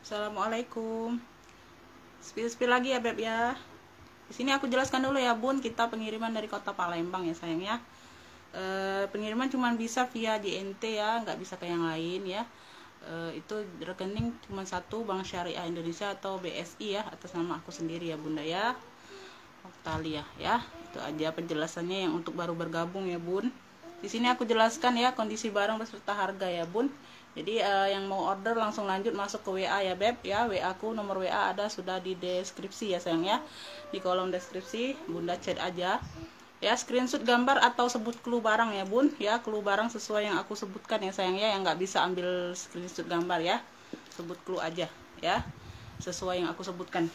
Assalamualaikum. Spill lagi ya Beb ya. Di sini aku jelaskan dulu ya Bun, kita pengiriman dari kota Palembang ya sayang ya. Pengiriman cuma bisa via JNT ya, nggak bisa ke yang lain ya. Itu rekening cuma satu, Bank Syariah Indonesia atau BSI ya, atas nama aku sendiri ya Bunda ya. Oktalia ya. Itu aja penjelasannya yang untuk baru bergabung ya Bun. Di sini aku jelaskan ya kondisi barang beserta harga ya Bun. Jadi yang mau order langsung lanjut masuk ke WA ya Beb ya. WA aku, nomor WA ada sudah di deskripsi ya sayang ya. Di kolom deskripsi Bunda chat aja. Ya, screenshot gambar atau sebut clue barang ya Bun. Ya, clue barang sesuai yang aku sebutkan ya sayang ya. Yang nggak bisa ambil screenshot gambar ya. Sebut clue aja ya. Sesuai yang aku sebutkan.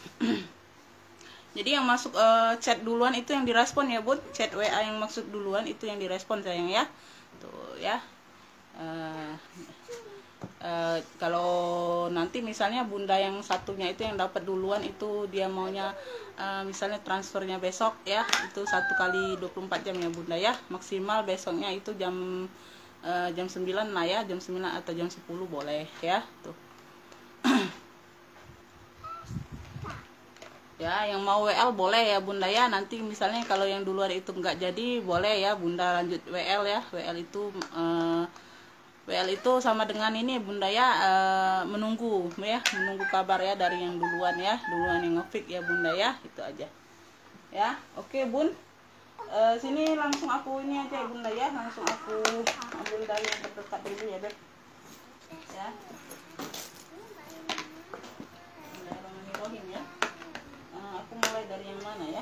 Jadi yang masuk chat duluan itu yang direspon ya Bun. Chat WA yang maksud duluan itu yang direspon sayang ya. Tuh ya. Kalau nanti misalnya Bunda yang satunya itu yang dapat duluan itu dia maunya misalnya transfernya besok ya, itu 1 kali 24 jam ya Bunda ya, maksimal besoknya itu jam 9 lah ya, jam 9 atau jam 10 boleh ya tuh. Ya, yang mau WL boleh ya Bunda ya. Nanti misalnya kalau yang duluan itu nggak jadi boleh ya Bunda lanjut WL ya. WL itu sama dengan ini Bunda ya, menunggu kabar ya dari yang duluan ya, duluan yang nge-fix ya Bunda ya, itu aja ya. Oke Bun, sini langsung aku ini aja ya Bunda ya, langsung aku ambil dari yang terdekat dulu ya Beb ya. Bismillahirrahmanirrahim ya. Aku mulai dari yang mana ya,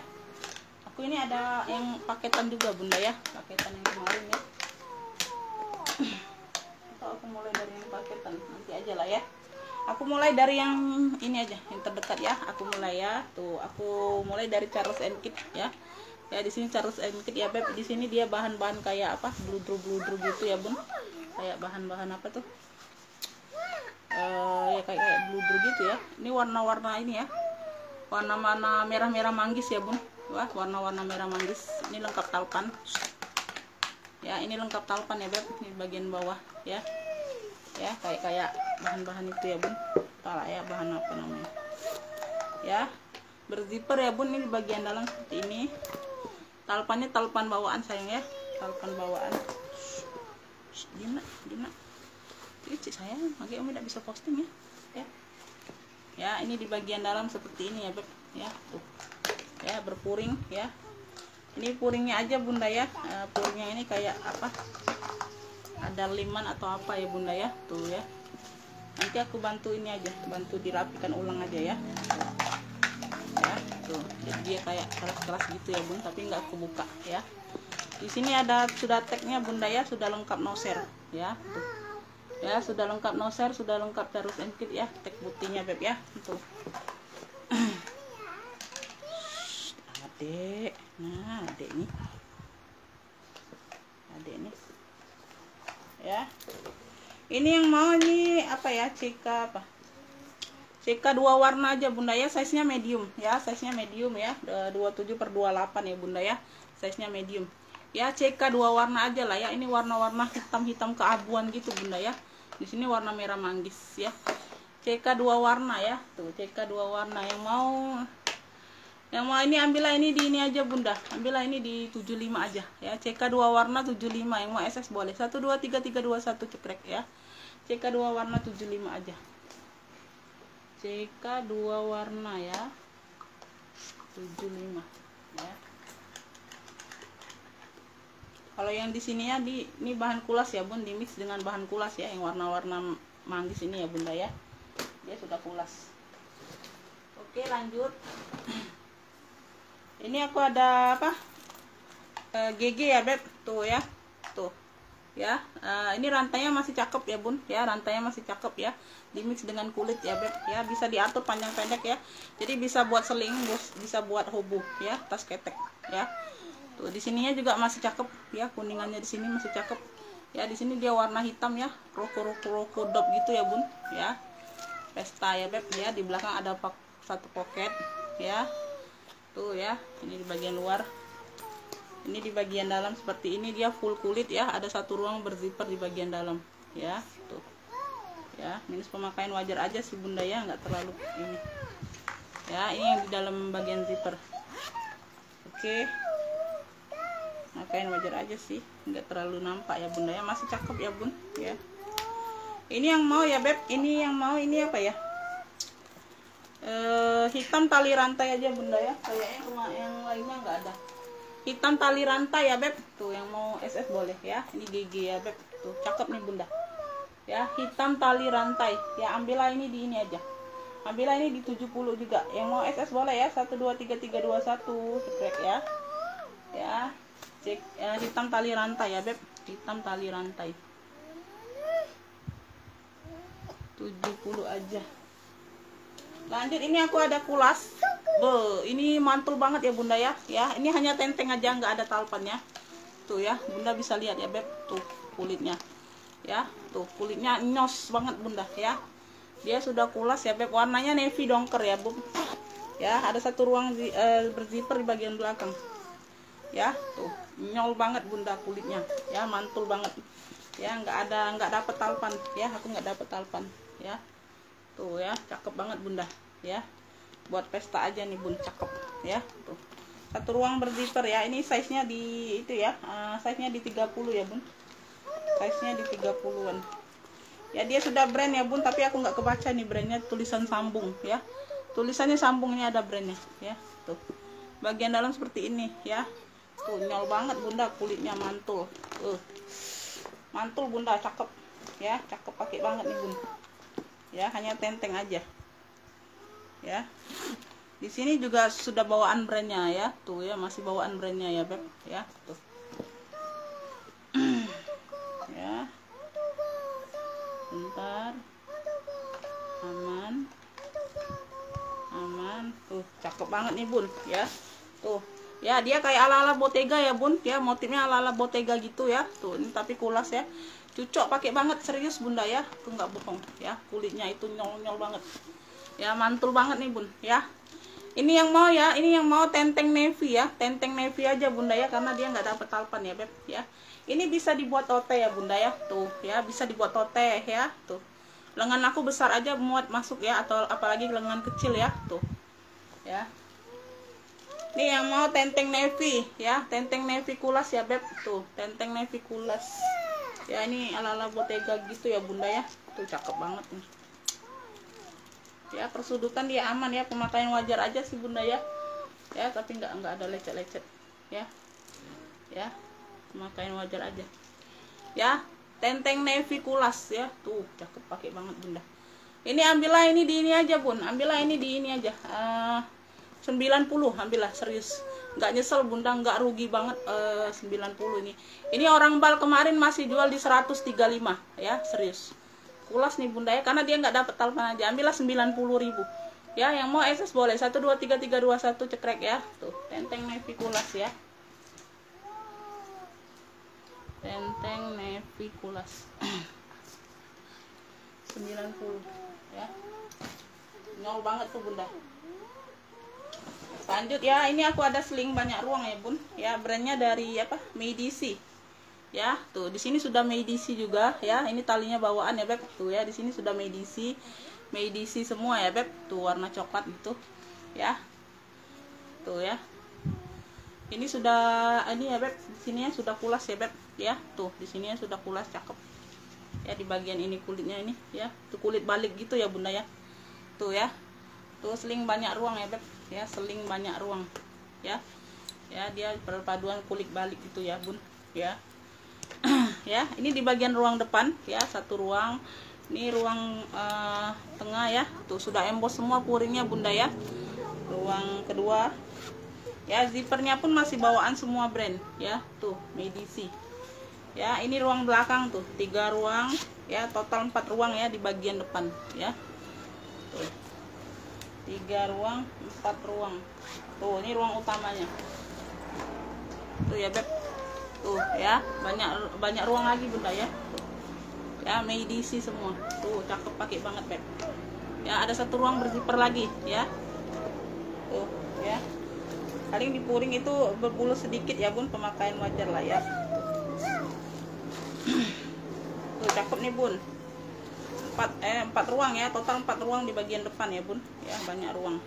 aku ini ada yang paketan juga Bunda ya, paketan yang kemarin ya. Aku mulai dari yang paketan nanti aja lah ya. Aku mulai dari yang ini aja, yang terdekat ya. Aku mulai ya. Tuh, aku mulai dari Charles & Keith ya. Ya di sini Charles & Keith ya Beb. Di sini dia bahan-bahan kayak apa? Bludru gitu ya Bun. Kayak bahan-bahan apa tuh? Ya kayak bludru gitu ya. Ini warna-warna ini ya. Warna-warna merah-merah manggis ya Bun. Wah, warna-warna merah manggis. Ini lengkap talpan. Ya, ini lengkap talpan ya Beb. Ini bagian bawah ya. Ya, kayak bahan-bahan itu ya Bun. Entahlah ya bahan apa namanya. Ya, berzipper ya Bun, ini di bagian dalam seperti ini. Talpannya talpan bawaan sayang ya. Talpan bawaan. Dina. Ini saya, makanya Umi tidak bisa posting ya. Ya, ini di bagian dalam seperti ini ya Beb. Ya, tuh. Ya, berpuring ya. Ini puringnya aja Bunda ya. Puringnya ini kayak apa? Ada liman atau apa ya Bunda ya, tuh ya. Nanti aku bantu ini aja, bantu dirapikan ulang aja ya. Ya, tuh. Jadi dia kayak keras-keras gitu ya Bun, tapi nggak aku buka ya. Di sini ada sudah tagnya Bunda ya, sudah lengkap no share ya. Tuh. Ya, sudah lengkap no share, sudah lengkap Charles & Keith ya, tag putihnya Beb ya. Tuh. Adek. Nah, adek nih. Ya, ini yang mau ini apa ya, CK apa, CK 2 warna aja Bunda ya, size nya medium ya, size nya medium ya, 27/28 ya Bunda ya, size nya medium ya. CK 2 warna aja lah ya. Ini warna-warna hitam-hitam keabuan gitu Bunda ya. Di sini warna merah manggis ya. CK 2 warna ya, tuh CK 2 warna. Yang mau ini ambillah ini di ini aja Bunda, ambillah ini di 75 aja ya. CK 2 warna 75, yang mau SS boleh 1 2 3 3 2 1 cekrek ya. CK 2 warna 75 aja. CK 2 warna ya, 75 ya. Kalau yang di sini ya, ini bahan kulas ya Bun, dimix dengan bahan kulas ya, yang warna-warna manggis ini ya Bunda ya. Dia sudah kulas. Oke, lanjut. Ini aku ada apa? GG ya Beb, tuh ya. Tuh. Ya, ini rantainya masih cakep ya Bun, ya rantainya masih cakep ya. Dimix dengan kulit ya Beb, ya bisa diatur panjang pendek ya. Jadi bisa buat seling, bisa buat hobo ya, tas ketek ya. Tuh di sininya juga masih cakep ya, kuningannya di sini masih cakep. Ya di sini dia warna hitam ya, roko dop gitu ya Bun, ya. Pesta ya Beb ya, di belakang ada satu pocket ya. Tuh ya, ini di bagian luar. Ini di bagian dalam seperti ini, dia full kulit ya, ada satu ruang berzipper di bagian dalam ya. Tuh ya, minus pemakaian wajar aja sih bunda ya, nggak terlalu ini ya. Ini yang di dalam bagian zipper. Oke, pemakaian wajar aja sih, nggak terlalu nampak ya bunda ya, masih cakep ya bun ya. Ini yang mau ya beb, ini yang mau ini apa ya, hitam tali rantai aja bunda ya, kayaknya rumah yang lainnya nggak ada. Hitam tali rantai ya beb, tuh yang mau SS boleh ya. Ini GG ya beb, tuh cakep nih bunda ya. Hitam tali rantai ya, ambillah ini di ini aja, ambillah ini di 70 juga. Yang mau SS boleh ya, 123321 cekrek ya. Ya cek hitam tali rantai ya beb, hitam tali rantai 70 aja. Lanjut, ini aku ada kulas. Ini mantul banget ya bunda ya. Ya, ini hanya tenteng aja, nggak ada talpannya. Tuh ya, bunda bisa lihat ya beb, tuh kulitnya. Ya, tuh kulitnya nyos banget bunda ya. Dia sudah kulas ya beb, warnanya navy dongker ya bun. Ya, ada satu ruang berzipper di bagian belakang. Ya, tuh nyol banget bunda kulitnya. Ya, mantul banget. Ya, nggak dapet talpan. Ya, aku nggak dapet talpan. Ya. Tuh ya, cakep banget bunda ya, buat pesta aja nih bun, cakep ya. Tuh satu ruang berzipper ya. Ini size nya di itu ya, size nya di 30 ya bun, size nya di 30an ya. Dia sudah brand ya bun, tapi aku nggak kebaca nih brandnya, tulisan sambung ya, tulisannya sambungnya ada brandnya ya. Tuh bagian dalam seperti ini ya. Tuh nyol banget bunda, kulitnya mantul, mantul bunda, cakep ya, cakep pakai banget nih bun ya. Hanya tenteng aja ya. Di sini juga sudah bawaan brandnya ya, tuh ya, masih bawaan brandnya ya beb ya. Tuh ya, bentar, aman, tuh cakep banget nih bun ya. Tuh ya, dia kayak ala-ala Bottega ya bun ya, motifnya ala-ala Bottega gitu ya. Tuh ini tapi kulas ya, cocok pakai banget, serius bunda ya, tuh nggak bohong ya. Kulitnya itu nyol-nyol banget ya, mantul banget nih bun ya. Ini yang mau ya, ini yang mau tenteng navy ya, tenteng navy aja bunda ya, karena dia nggak dapet talpan ya beb ya. Ini bisa dibuat tote ya bunda ya, tuh ya, bisa dibuat tote ya. Tuh lengan aku besar aja muat masuk ya, atau apalagi lengan kecil ya. Tuh ya, ini yang mau tenteng navy ya, tenteng navy kulas ya beb. Tuh tenteng navy kulas ya, ini ala-ala Bottega gitu ya bunda ya. Tuh cakep banget nih ya, persudutan dia aman ya, pemakaian wajar aja sih bunda ya. Ya tapi nggak ada lecet-lecet ya. Ya pemakaian wajar aja ya, tenteng navy kulas ya. Tuh cakep pakai banget bunda. Ini ambillah ini di ini aja bun, ambillah ini di ini aja, 90 ambillah, serius nggak nyesel bunda, nggak rugi banget. 90 ini orang bal kemarin masih jual di 135 ya, serius kulas nih bunda ya, karena dia nggak dapet talpan aja. Ambillah 90.000 ya. Yang mau SS boleh, 123321 cekrek ya. Tuh tenteng navy kulas ya, tenteng navy kulas 90 ya, nyol banget tuh bunda. Lanjut ya, ini aku ada sling banyak ruang ya bun ya, brandnya dari apa, Medici ya. Tuh di sini sudah Medici juga ya. Ini talinya bawaan ya beb, tuh ya, di sini sudah Medici semua ya beb. Tuh warna coklat gitu ya. Tuh ya, ini sudah ini ya beb, di sininya sudah kulas ya beb ya. Tuh di sininya sudah kulas, cakep ya. Di bagian ini kulitnya ini ya, tuh kulit balik gitu ya bunda ya. Tuh ya, tuh seling banyak ruang ya beb ya, seling banyak ruang ya. Ya dia perpaduan kulit balik gitu ya bun ya. Ya ini di bagian ruang depan ya, satu ruang. Ini ruang tengah ya. Tuh sudah emboss semua puringnya bunda ya. Ruang kedua ya, zippernya pun masih bawaan semua brand ya. Tuh Medici ya. Ini ruang belakang tuh 3 ruang ya, total 4 ruang ya di bagian depan ya. Tuh 3 ruang 4 ruang. Tuh ini ruang utamanya tuh ya beb. Tuh ya, banyak ruang lagi bunda ya. Tuh ya, Medici semua. Tuh cakep pakai banget beb ya. Ada satu ruang berzipper lagi ya. Tuh ya, paling di puring itu berbulu sedikit ya bun, pemakaian wajar lah ya. Tuh cakep nih bun. 4 ruang ya, total 4 ruang di bagian depan ya bun ya, banyak ruang.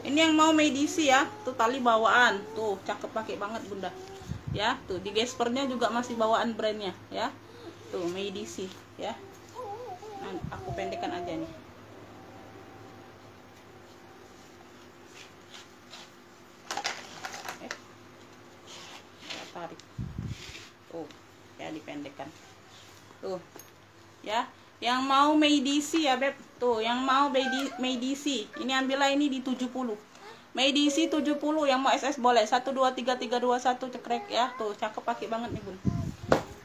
Ini yang mau medisi ya, tuh tali bawaan tuh cakep, pakai banget bunda ya. Tuh di gespernya juga masih bawaan brandnya ya, tuh medisi ya. Nah, aku pendekkan aja nih. Tarik tuh ya, dipendekkan tuh ya. Yang mau medisi ya beb, tuh yang mau medisi ini ambillah ini di 70 medisi 70. Yang mau SS boleh 1 2 3 3 2 1 cekrek ya. Tuh cakep, pakai banget nih bun,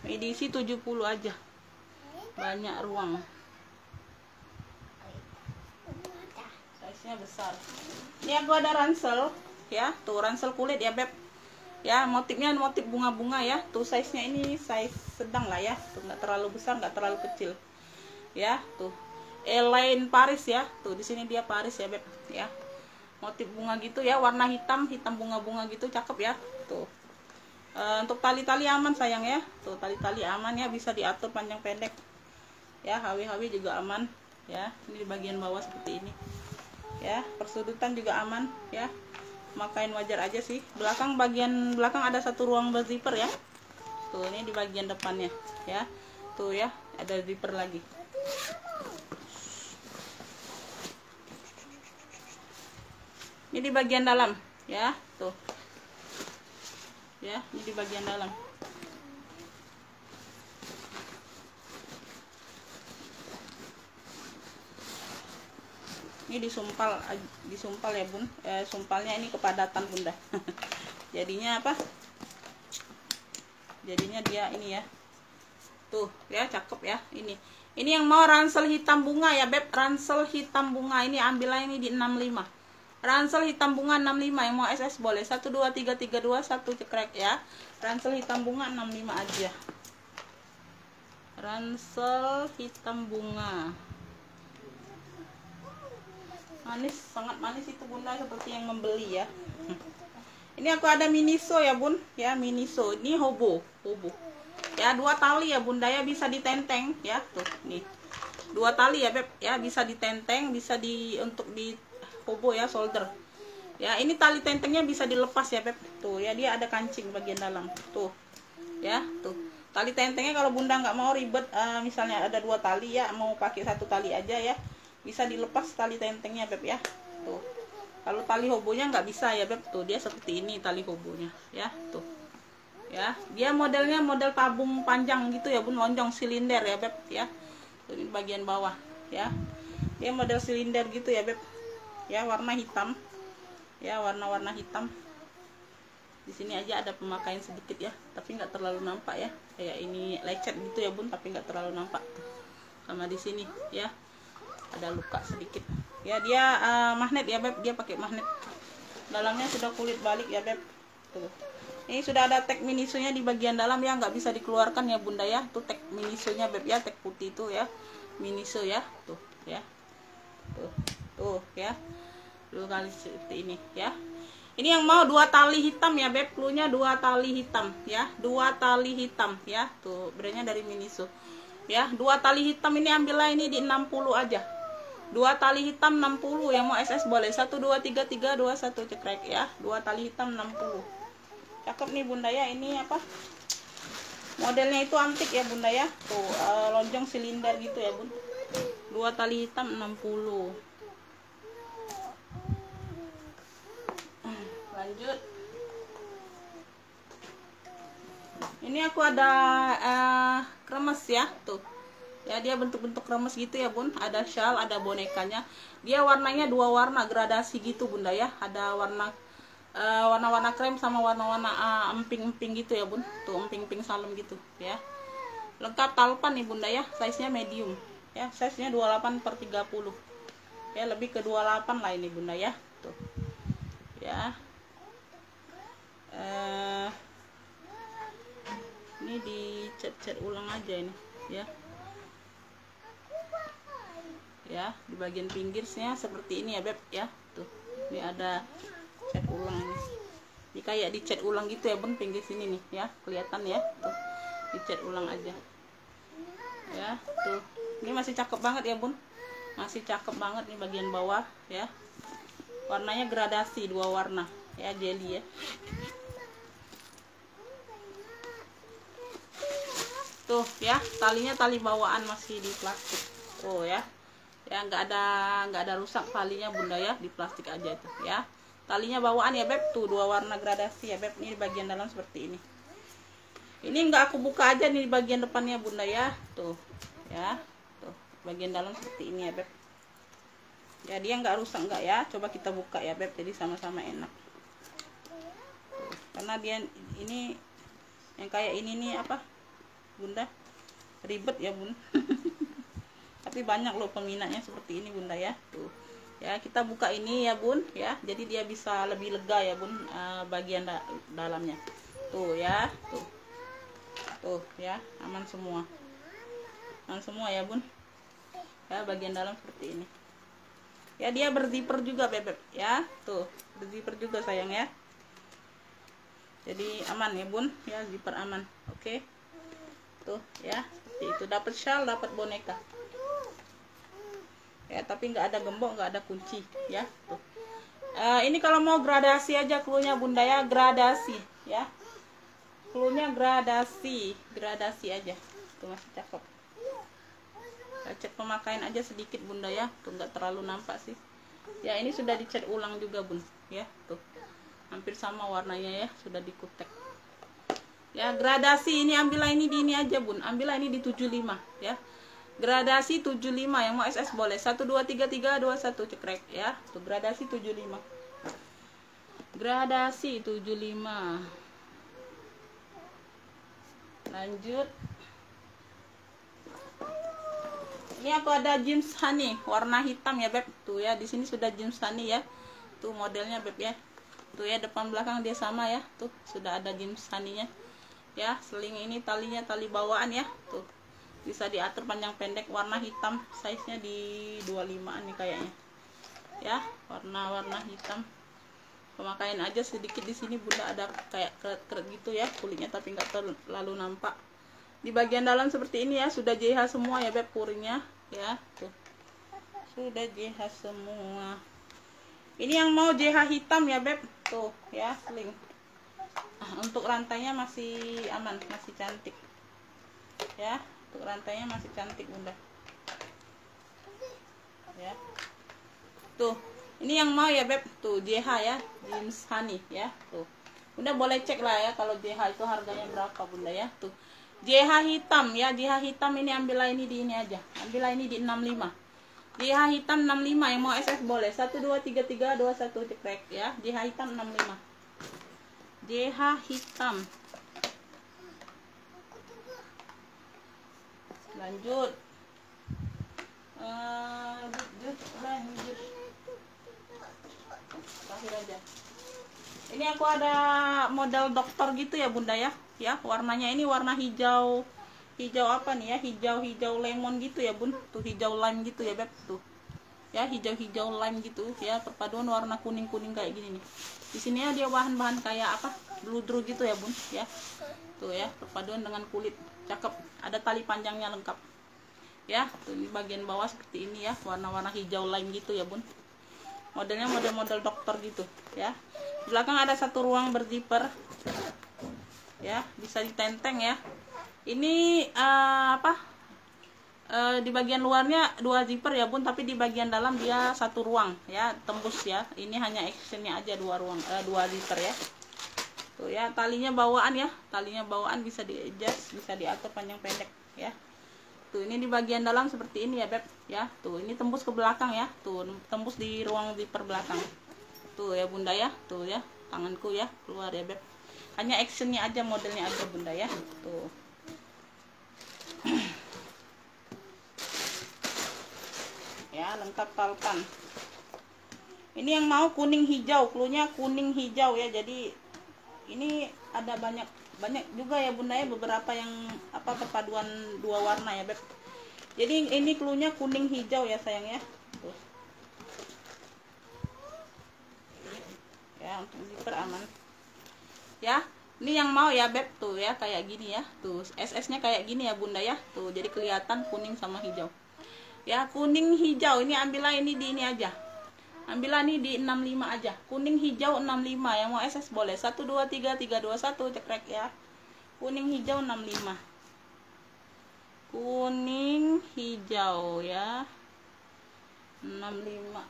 medisi 70 aja, banyak ruang, size nya besar. Ini aku ada ransel ya, tuh ransel kulit ya beb ya, motifnya motif bunga-bunga ya. Tuh size nya ini size sedang lah ya, tuh nggak terlalu besar nggak terlalu kecil ya. Tuh Elaine Paris ya, tuh di sini dia Paris ya beb ya, motif bunga gitu ya, warna hitam bunga-bunga gitu, cakep ya. Tuh untuk tali-tali aman sayang ya, tuh tali-tali aman ya, bisa diatur panjang pendek ya, hawi-hawi juga aman ya. Ini di bagian bawah seperti ini ya, persudutan juga aman ya, makain wajar aja sih. Bagian belakang ada 1 ruang berzipper ya. Tuh ini di bagian depannya ya, tuh ya ada zipper lagi. Ini di bagian dalam ya, tuh ya, ini di bagian dalam. Ini disumpal ya bun, sumpalnya ini kepadatan bunda. Jadinya apa, jadinya dia ini ya, tuh ya cakep ya. Ini yang mau ransel hitam bunga ya beb, ransel hitam bunga ini ambillah ini di 65. Ransel hitam bunga 65, yang mau SS boleh 1 2 3 3 2 1 cekrek ya. Ransel hitam bunga 65 aja, ransel hitam bunga manis, sangat manis itu bunda, seperti yang membeli ya. Ini aku ada miniso ya bun ya, miniso ini hobo ya, 2 tali ya bunda ya, bisa ditenteng ya. Tuh nih 2 tali ya beb ya, bisa ditenteng, bisa untuk di hobo ya, solder ya. Ini tali tentengnya bisa dilepas ya beb, tuh ya, dia ada kancing bagian dalam tuh ya. Tuh tali tentengnya kalau bunda nggak mau ribet, misalnya ada 2 tali ya, mau pakai 1 tali aja ya, bisa dilepas tali tentengnya beb ya. Tuh kalau tali hobonya nggak bisa ya beb, tuh dia seperti ini tali hobonya ya. Tuh ya, dia modelnya model tabung panjang gitu ya bun, lonjong silinder ya beb ya. Tuh di bagian bawah ya, dia model silinder gitu ya beb ya, warna hitam ya, warna-warna hitam. Di sini aja ada pemakaian sedikit ya, tapi nggak terlalu nampak ya, kayak ini lecet gitu ya bun, tapi nggak terlalu nampak. Sama di sini ya ada luka sedikit ya. Dia magnet ya beb, dia pakai magnet, dalamnya sudah kulit balik ya beb. Tuh ini sudah ada tag minisonya di bagian dalam ya, nggak bisa dikeluarkan ya bunda ya. Tuh tag minisonya beb ya, tag putih itu ya, miniso ya. Tuh ya, tuh ya, dua kali seperti ini ya. Ini yang mau 2 tali hitam ya beb, klunya 2 tali hitam ya, 2 tali hitam ya. Tuh brandnya dari Miniso ya. 2 tali hitam ini ambillah ini di 60 aja, 2 tali hitam 60. Yang mau SS boleh 1 2 3 3 2 1 cekrek ya. 2 tali hitam 60, cakep nih bunda ya. Ini apa, modelnya itu antik ya bunda ya. Tuh lonjong silinder gitu ya bun, 2 tali hitam 60. Lanjut, ini aku ada kremes ya. Tuh ya, dia bentuk-bentuk kremes gitu ya bun, ada shawl, ada bonekanya. Dia warnanya 2 warna gradasi gitu bunda ya, ada warna-warna krem sama warna-warna emping-emping gitu ya bun. Tuh emping-emping salem gitu ya. Lengkap talpan nih bunda ya, size nya medium ya, size nya 28/30 ya, lebih ke 28 lah ini bunda ya. Tuh ya, ini dicat-cat ulang aja ini ya. Ya di bagian pinggirnya seperti ini ya beb ya. Tuh ini ada cat ulang ini, ini kayak dicat ulang gitu ya bun, pinggir sini nih ya, kelihatan ya. Tuh dicat ulang aja ya. Tuh Ini masih cakep banget ya bun, masih cakep banget nih bagian bawah ya. Warnanya gradasi, 2 warna ya, jelly ya. Tuh ya, talinya tali bawaan masih di plastik. Tuh ya. Ya nggak ada rusak talinya bunda ya, di plastik aja itu ya. Talinya bawaan ya beb, tuh 2 warna gradasi ya beb. Ini di bagian dalam seperti ini. Ini nggak aku buka aja nih di bagian depannya bunda ya, tuh ya, tuh bagian dalam seperti ini ya beb. Ya dia nggak rusak nggak ya, coba kita buka ya beb, jadi sama-sama enak. Tuh, karena dia ini yang kayak ini nih apa bunda, ribet ya bun. Tapi banyak loh peminatnya seperti ini bunda ya, tuh ya kita buka ini ya bun ya, jadi dia bisa lebih lega ya bun, bagian dalamnya tuh ya, tuh ya, aman semua ya bun ya, bagian dalam seperti ini ya. Dia berzipper juga bebek ya, tuh berzipper juga sayang ya, jadi aman ya bun ya, zipper aman. Oke tuh ya, seperti itu. Dapat shawl, dapat boneka ya, tapi nggak ada gembok, nggak ada kunci ya tuh. Ini kalau mau gradasi aja cluenya bunda ya, gradasi ya, cluenya gradasi aja tuh, masih cakep. Cek pemakaian aja sedikit bunda ya, tuh nggak terlalu nampak sih ya. Ini sudah dicat ulang juga bun ya, tuh hampir sama warnanya ya, sudah dikutek ya. Gradasi ini ambillah ini di ini aja bun, ambillah ini di 75 ya, gradasi 75. Yang mau SS boleh 1 2 3 3 2 1 cekrek ya, tuh gradasi 75, gradasi 75. Lanjut, ini aku ada jeans honey warna hitam ya beb, tuh ya, di sini sudah jeans honey ya, tuh modelnya beb ya, tuh ya, depan belakang dia sama ya, tuh sudah ada jeans honey-nya ya. Seling ini talinya tali bawaan ya, tuh bisa diatur panjang pendek, warna hitam, size nya di 25an nih kayaknya ya, warna hitam. Pemakaian aja sedikit, di sini bunda ada kayak keret-keret gitu ya kulitnya, tapi nggak terlalu nampak. Di bagian dalam seperti ini ya, sudah JH semua ya beb, puringnya ya, tuh sudah JH semua. Ini yang mau JH hitam ya beb, tuh ya, sling. Untuk rantainya masih aman, masih cantik ya, untuk rantainya masih cantik bunda ya. Tuh ini yang mau ya beb, tuh JH ya, jeans honey ya, tuh bunda boleh cek lah ya kalau JH itu harganya berapa bunda ya. Tuh JH hitam ya, JH hitam ini ambillah ini di ini aja, ambillah ini di 65. JH hitam 65, yang mau SS boleh 1 2 3 3 2 1 cekrek ya. JH hitam 65, JH hitam. Lanjut, lanjut terakhir aja. Ini aku ada model dokter gitu ya bunda ya, warnanya ini warna hijau apa nih ya, hijau lemon gitu ya bun, tuh hijau lime gitu ya beb, tuh ya, hijau lime gitu ya, perpaduan warna kuning kayak gini nih. Di sini ya dia bahan kayak apa, bludru gitu ya bun ya, tuh ya, perpaduan dengan kulit cakep, ada tali panjangnya lengkap ya. Tuh di bagian bawah seperti ini ya, warna hijau lime gitu ya bun, modelnya model dokter gitu ya. Di belakang ada satu ruang berzipper ya, bisa ditenteng ya. Ini di bagian luarnya 2 zipper ya bun, tapi di bagian dalam dia 1 ruang ya, tembus ya. Ini hanya actionnya aja 2 zipper ya. Tuh ya, talinya bawaan ya, bisa di adjust, bisa diatur panjang pendek ya. Tuh ini di bagian dalam seperti ini ya beb ya, tuh ini tembus ke belakang ya, tuh tembus di ruang zipper belakang tuh ya bunda ya, tuh ya, tanganku ya keluar ya beb, hanya actionnya aja, modelnya aja bunda ya, tuh. Ya lengkap talpan. Ini yang mau kuning hijau, cluenya kuning hijau ya, jadi ini ada banyak juga ya bunda ya, beberapa yang apa, perpaduan 2 warna ya beb. Jadi ini cluenya kuning hijau ya sayang ya, tuh. Ya untuk zipper aman ya. Ini yang mau ya beb, tuh ya kayak gini ya, tuh SS nya kayak gini ya bunda ya, tuh jadi kelihatan kuning sama hijau Ya, kuning hijau ini ambillah ini di ini aja. Ambillah nih di 65 aja. Kuning hijau 65. Yang mau SS boleh. 1 2 3 3 2 1 cekrek ya. Kuning hijau 65. Kuning hijau ya. 65.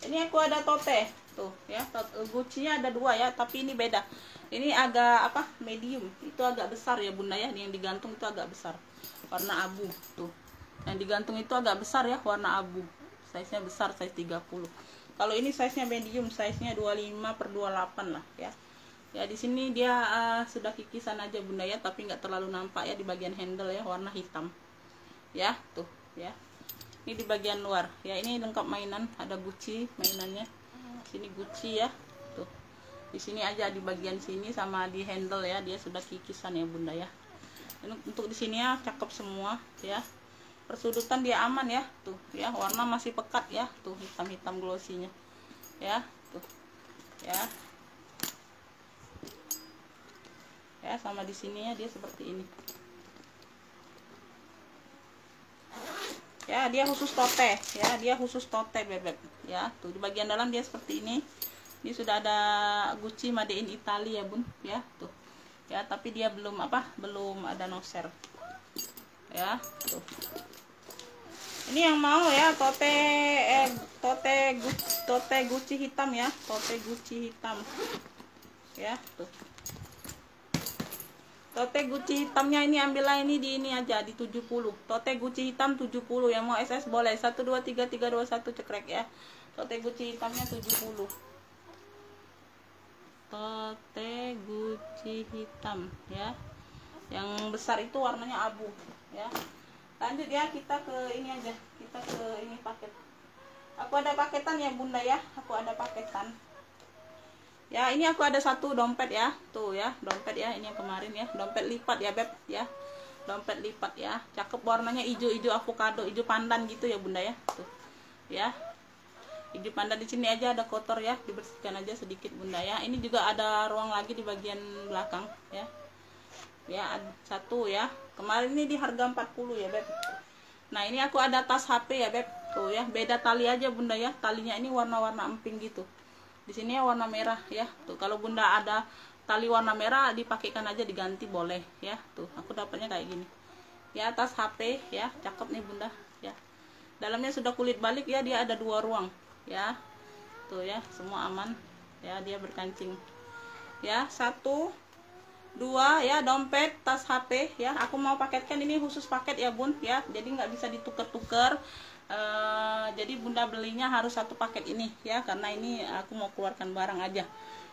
Ini aku ada tote tuh ya, Gucci-nya ada 2 ya, tapi ini beda. Ini agak apa, medium, itu agak besar ya bunda ya. Yang digantung itu agak besar, warna abu tuh. Yang digantung itu agak besar ya, warna abu. Size-nya besar, size 30. Kalau ini size-nya medium, size-nya 25/28 lah ya. Ya di sini dia sudah kikisan aja bunda ya, tapi nggak terlalu nampak ya di bagian handle ya, warna hitam. Ya tuh ya. Ini di bagian luar ya, ini lengkap mainan, ada Gucci mainannya. Sini Gucci ya. Tuh. Di sini aja di bagian sini sama di handle ya, dia sudah kikisan ya bunda ya. Ini untuk di sini ya cakep semua ya. Persudutan dia aman ya, tuh ya, warna masih pekat ya, tuh hitam-hitam glossy-nya. Ya, tuh. Ya. Ya, sama di sininya dia seperti ini. Ya, dia khusus tote ya, dia khusus tote bebek ya. Tuh di bagian dalam dia seperti ini. Ini sudah ada Gucci Made in Italy ya bun ya, tuh ya, tapi dia belum apa, belum ada noser ya. Tuh ini yang mau ya tote Gucci hitam ya, tote Gucci hitam ya. Tuh tote Gucci hitamnya ini ambillah ini di ini aja di 70. Tote Gucci hitam 70. Yang mau SS boleh. 1 2 3 3 2 1 cekrek ya. Tote Gucci hitamnya 70. Tote Gucci hitam ya. Yang besar itu warnanya abu ya. Lanjut ya, kita ke ini aja. Kita ke ini paket. Aku ada paketan ya bunda ya. Aku ada paketan. Ya, ini aku ada 1 dompet ya. Tuh ya, dompet ya, ini yang kemarin ya. Dompet lipat ya, beb ya. Dompet lipat ya. Cakep, warnanya hijau-hijau avocado, hijau pandan gitu ya, bunda ya. Tuh. Ya. Hijau pandan di sini aja ada kotor ya, dibersihkan aja sedikit, bunda ya. Ini juga ada ruang lagi di bagian belakang ya. Ya, ada 1 ya. Kemarin ini di harga 40 ya, beb. Nah, ini aku ada tas HP ya, beb. Tuh ya, beda tali aja, bunda ya. Talinya ini warna-warna emping gitu. Di sini ya warna merah ya. Tuh kalau bunda ada tali warna merah dipakaikan aja, diganti boleh ya. Tuh aku dapatnya kayak gini ya, tas HP ya, cakep nih bunda ya. Dalamnya sudah kulit balik ya, dia ada 2 ruang ya. Tuh ya, semua aman ya, dia berkancing ya. 1 2 ya, dompet, tas HP ya. Aku mau paketkan, ini khusus paket ya bun ya, jadi nggak bisa ditukar-tukar. Jadi bunda belinya harus 1 paket ini ya, karena ini aku mau keluarkan barang aja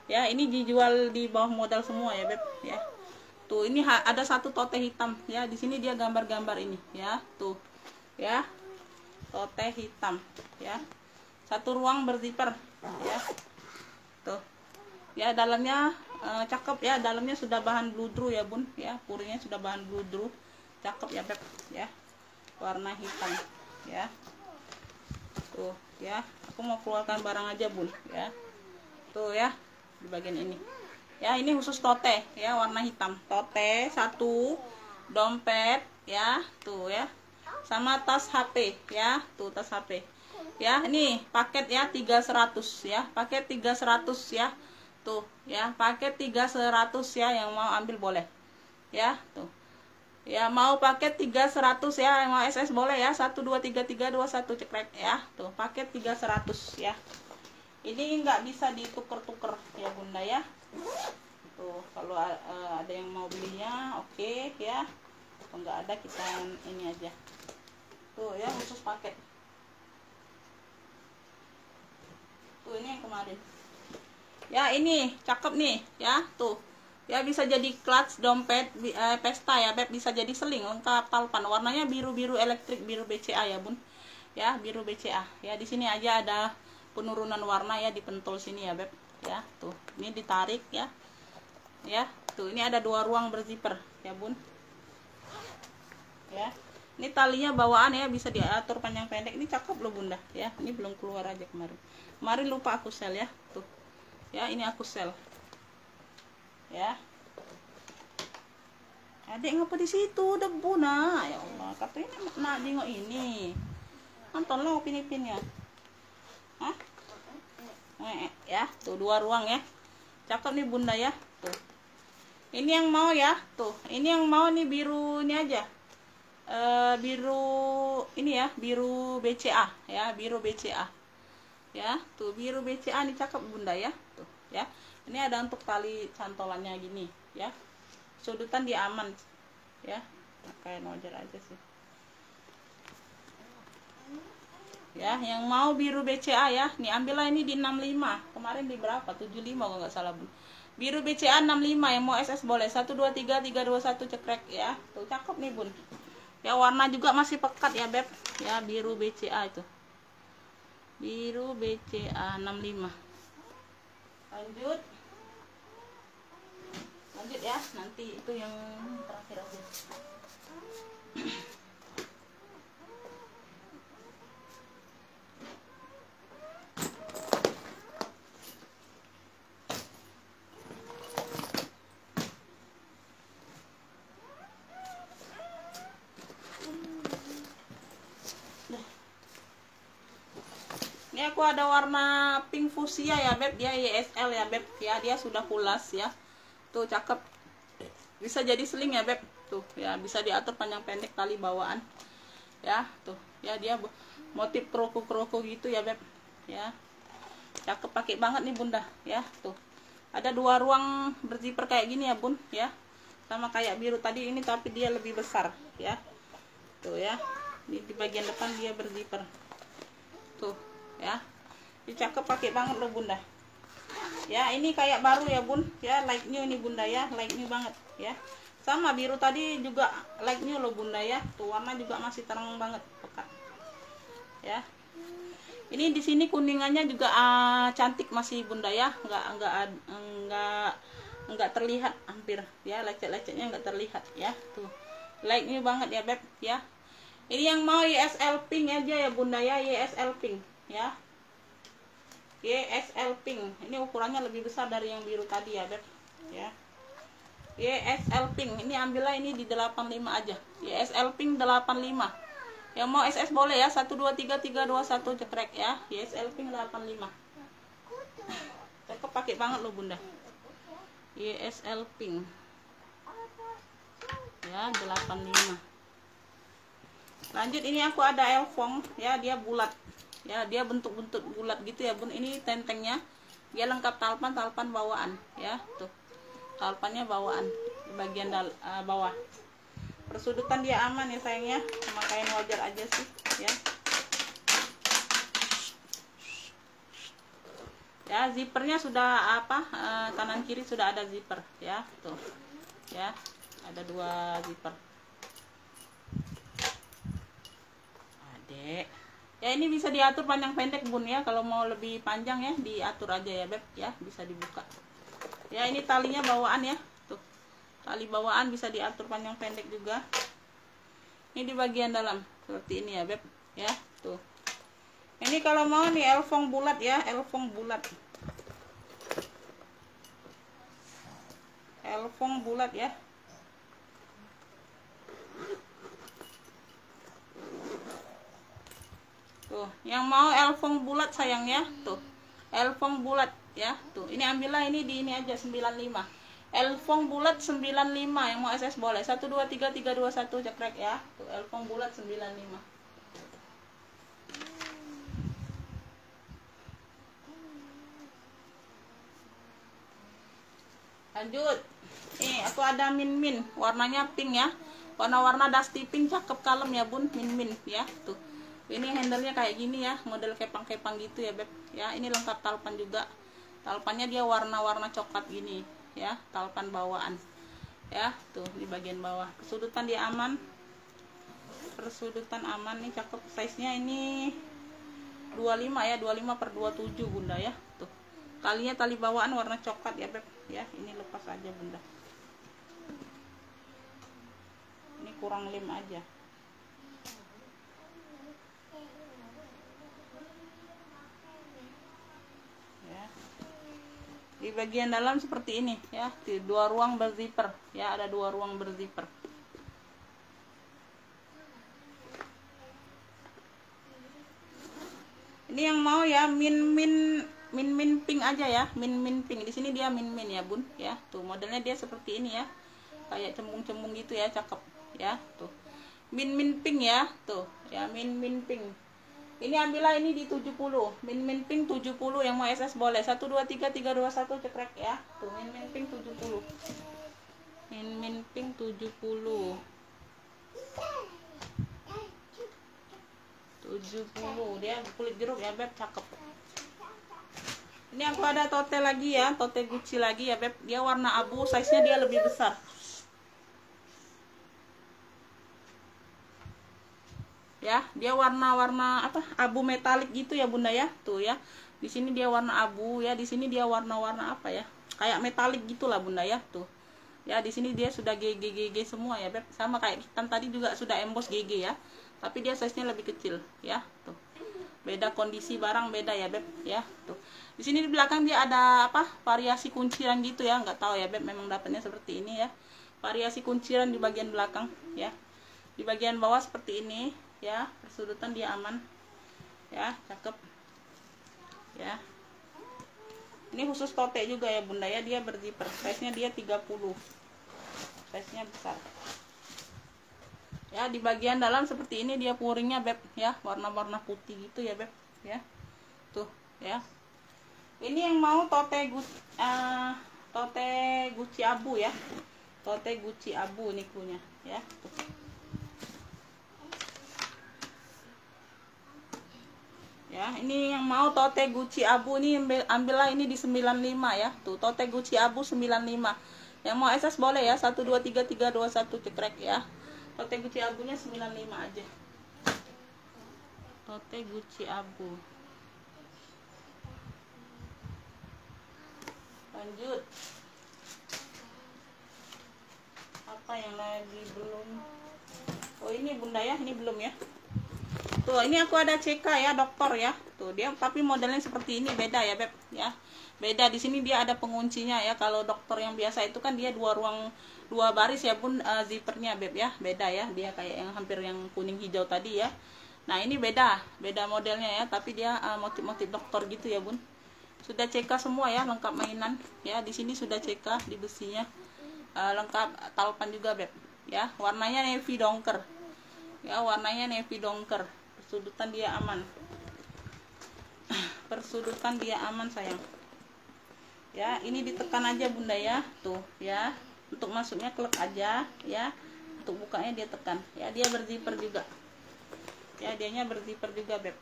ya. Ini dijual di bawah modal semua ya, beb ya. Tuh ini ada 1 tote hitam ya, di sini dia gambar-gambar ini ya. Tuh ya, tote hitam ya, 1 ruang berzipper ya. Tuh ya, dalamnya cakep ya, dalamnya sudah bahan bludru ya bun ya, purinya sudah bahan bludru, cakep ya, beb ya, warna hitam ya. Tuh ya, aku mau keluarkan barang aja bun ya. Tuh ya, di bagian ini ya, ini khusus tote ya, warna hitam. Tote 1, dompet ya, tuh ya, sama tas HP ya. Tuh tas HP ya, ini paket ya 300 ya, paket 300 ya. Tuh ya, paket 300 ya, yang mau ambil boleh ya. Tuh ya, mau paket 300 ya, yang mau SS boleh ya. 1 2 3 3 2 1 cekrek ya. Tuh paket 300 ya. Ini nggak bisa ditukar-tukar ya bunda ya. Tuh kalau ada yang mau belinya oke ya, kalau nggak ada kita ini aja. Tuh ya, khusus paket. Tuh ini yang kemarin ya, ini cakep nih ya. Tuh ya, bisa jadi clutch, dompet, pesta ya, beb, bisa jadi seling lengkap talpan. Warnanya biru-biru elektrik, biru BCA ya bun ya, biru BCA ya. Di sini aja ada penurunan warna ya, di pentol sini ya, beb ya. Tuh ini ditarik ya. Ya tuh, ini ada 2 ruang berzipper ya bun ya. Ini talinya bawaan ya, bisa diatur panjang pendek. Ini cakep loh bunda ya. Ini belum keluar aja, kemarin lupa aku sel ya. Tuh ya, ini aku sel ya. Adik ngapa di situ debu nak? Ya Allah, katanya nak jengok ini. Nonton lo pinipin ya. Hah? Ya, tuh 2 ruang ya. Cakep nih bunda ya. Tuh. Ini yang mau ya. Tuh, ini yang mau nih biru ini aja. Biru ini ya, biru BCA ya, biru BCA. Ya, tuh biru BCA nih cakep bunda ya. Tuh, ya. Ini ada untuk tali cantolannya gini ya. Sudutan dia aman ya. Kayak wajar aja sih. Ya, yang mau biru BCA ya, nih ambillah ini di 65. Kemarin di berapa? 75 kalau nggak salah bun. Biru BCA 65, yang mau SS boleh. 1 2 3 3 2 1 cekrek ya. Tuh cakep nih bun. Ya warna juga masih pekat ya beb. Ya biru BCA itu. Biru BCA 65. Lanjut. Lanjut ya, nanti itu yang terakhir aja. Ini aku ada warna pink fuchsia ya beb, dia YSL ya beb ya, dia sudah pulas ya. Tuh cakep, bisa jadi sling ya beb. Tuh ya, bisa diatur panjang pendek tali bawaan ya. Tuh ya, dia motif kroco gitu ya beb ya. Cakep, pakai banget nih bunda ya. Tuh ada 2 ruang berzipper kayak gini ya bun ya, sama kayak biru tadi ini tapi dia lebih besar ya. Tuh ya, di bagian depan dia berzipper tuh ya. Ini cakep, pakai banget loh bunda ya. Ini kayak baru ya bun ya, like new ini bunda ya, like new banget ya. Sama biru tadi juga like new loh bunda ya. Tuh warna juga masih terang banget, pekat ya. Ini di sini kuningannya juga cantik masih bunda ya, nggak terlihat hampir ya, lecet-lecetnya nggak terlihat ya. Tuh like new banget ya beb ya. Ini yang mau YSL pink aja ya bunda ya, YSL pink ya. YSL pink, ini ukurannya lebih besar dari yang biru tadi ya beb ya. YSL pink, ini ambillah ini di 85 aja. YSL pink 85. Yang mau SS boleh ya, 1 2 3 3 2 1 cekrek ya. YSL pink 85. Cakep, pakai banget loh bunda. YSL pink ya 85. Lanjut, ini aku ada elfong ya, dia bulat ya, dia bentuk-bentuk bulat gitu ya bun. Ini tentengnya dia lengkap talpan bawaan ya. Tuh talpannya bawaan di bagian bawah. Persudutan dia aman ya sayangnya, sama kain wajar aja sih ya. Ya zippernya sudah apa, kanan kiri sudah ada zipper ya. Tuh ya, ada 2 zipper. Adek ya, ini bisa diatur panjang pendek bun ya. Kalau mau lebih panjang ya diatur aja ya beb ya, bisa dibuka ya. Ini talinya bawaan ya. Tuh tali bawaan bisa diatur panjang pendek juga. Ini di bagian dalam seperti ini ya beb ya. Tuh ini kalau mau nih elfong bulat ya, elfong bulat, elfong bulat ya. Tuh, yang mau elfong bulat sayang ya. Tuh, elfong bulat ya. Tuh, ini ambillah ini di ini aja 95. Elfong bulat 95, yang mau SS boleh. 1 2 3 3 2 1 cekrek ya. Tuh, elfong bulat 95. Lanjut. Nih, aku ada min warnanya pink ya. Warna-warna dusty pink, cakep kalem ya bun, min ya. Tuh. Ini handlenya kayak gini ya, model kepang-kepang gitu ya beb ya. Ini lengkap talpan juga. Talpannya dia warna-warna coklat gini ya, talpan bawaan ya. Tuh di bagian bawah persudutan dia aman, persudutan aman nih, cakep. Size nya ini 25 ya, 25/27 bunda ya. Tuh talinya tali bawaan warna coklat ya beb ya. Ini lepas aja bunda, ini kurang lem aja ya. Di bagian dalam seperti ini ya, di 2 ruang berzipper ya, ada 2 ruang berzipper. Ini yang mau ya min pink aja ya, min pink. Di sini dia min ya bun ya. Tuh modelnya dia seperti ini ya, kayak cembung gitu ya, cakep ya. Tuh min pink ya, tuh ya min pink. Ini ambillah ini di 70, min pink 70. Yang mau SS boleh 1 2 3 3 2 1 cekrek ya. Tuh min pink 70, min pink 70. 70 dia kulit jeruk ya beb, cakep. Ini aku ada tote lagi ya, tote Gucci lagi ya beb. Dia warna abu, size nya dia lebih besar ya. Dia warna apa, abu metalik gitu ya bunda ya. Tuh ya, di sini dia warna abu ya, di sini dia warna apa ya, kayak metalik gitulah bunda ya. Tuh ya, di sini dia sudah GG semua ya beb, sama kayak kan tadi juga sudah emboss GG ya, tapi dia size nya lebih kecil ya. Tuh beda kondisi barang, beda ya beb ya. Tuh di sini di belakang dia ada apa, variasi kunciran gitu ya, nggak tahu ya beb, memang dapatnya seperti ini ya, variasi kunciran di bagian belakang ya. Di bagian bawah seperti ini ya, persudutan dia aman ya, cakep ya. Ini khusus tote juga ya bunda ya, dia berzipper, size nya dia 30, size nya besar ya. Di bagian dalam seperti ini dia puringnya beb ya, warna putih gitu ya beb ya. Tuh ya, ini yang mau tote Gucci abu ya, tote Gucci abu nih punya ya. Tuh ya, ini yang mau tote Gucci abu nih ambillah ini di 95 ya. Tuh tote Gucci abu 95. Yang mau SS boleh ya, 1 2 3 3 2 1 cekrek ya. Tote Gucci abunya 95 aja. Tote Gucci abu. Lanjut. Apa yang lagi belum? Oh ini bunda ya, ini belum ya. Tuh ini aku ada CK ya, dokter ya. Tuh dia tapi modelnya seperti ini, beda ya beb ya. Beda, di sini dia ada penguncinya ya. Kalau dokter yang biasa itu kan dia dua baris ya bun, zippernya beb ya. Beda ya, dia kayak yang hampir yang kuning hijau tadi ya. Nah ini beda modelnya ya, tapi dia motif dokter gitu ya bun. Sudah CK semua ya, lengkap mainan ya. Di sini sudah CK di besinya, lengkap talpan juga beb ya. Warnanya navy dongker ya, warnanya navy dongker. Persudutan dia aman, persudutan dia aman sayang ya. Ini ditekan aja bunda ya, tuh ya, untuk masuknya klek aja ya, untuk bukanya dia tekan ya. Dia berzipper juga ya, dianya berzipper juga beb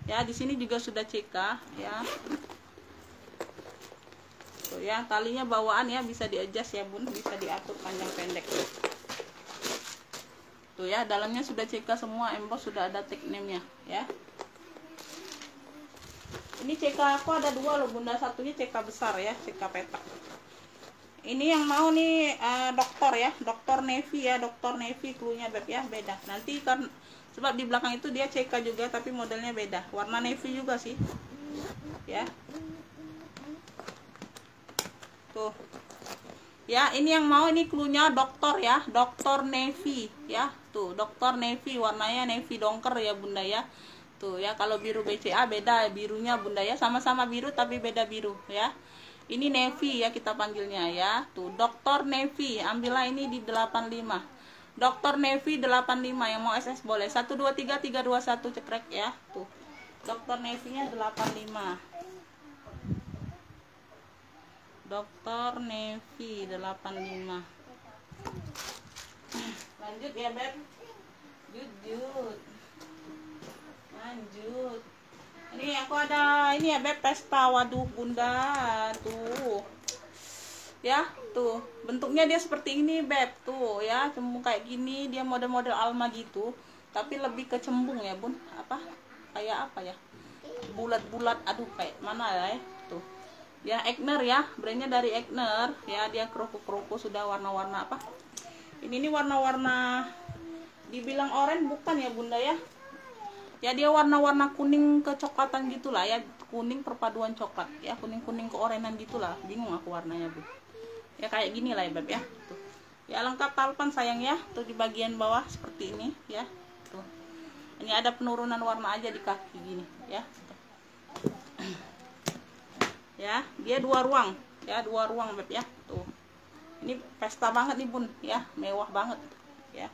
ya. Di sini juga sudah CK ya. Tuh ya, talinya bawaan ya, bisa di-adjust ya bun, bisa diatur panjang pendek. Tuh ya, dalamnya sudah CK semua, emboss sudah ada tag name-nya ya. Ini CK aku ada dua loh bunda, satunya CK besar ya, CK petak. Ini yang mau nih dokter ya, dokter navy ya, dokter navy cluenya beb ya, beda. Nanti kan sebab di belakang itu dia CK juga tapi modelnya beda, warna navy juga sih ya. Tuh ya, ini yang mau ini cluenya dokter ya, dokter navy ya. Tuh dokter navy, warnanya navy dongker ya bunda ya. Tuh ya, kalau biru BCA beda birunya bunda ya, sama-sama biru tapi beda biru ya. Ini navy ya kita panggilnya ya. Tuh dokter navy, ambillah ini di 85. Dokter navy 85, yang mau SS boleh 1 2 3 3 2 1 cekrek ya. Tuh dokter navy-nya 85. Dokter navy 85. Lanjut ya beb, lanjut. Ini aku ada ini ya beb, pesta. Waduh bunda, tuh ya, tuh bentuknya dia seperti ini beb. Tuh ya, cembung kayak gini, dia model-model Alma gitu, tapi lebih ke cembung ya bun. Apa kayak apa ya, bulat-bulat, aduh kayak mana ya. Tuh ya, Egner ya, brandnya dari Egner ya. Dia kroco sudah warna-warna apa ini warna-warna, dibilang oranye bukan ya bunda ya. Ya dia warna-warna kuning kecoklatan gitulah ya, kuning perpaduan coklat ya, kuning-kuning keorenan gitulah, bingung aku warnanya bu ya. Kayak gini lah ya beb ya. Tuh ya, lengkap talpan sayang ya. Tuh di bagian bawah seperti ini ya. Tuh Ini ada penurunan warna aja di kaki gini ya. Ya, dia 2 ruang ya, 2 ruang beb ya. Tuh. Ini pesta banget nih bun ya, mewah banget ya.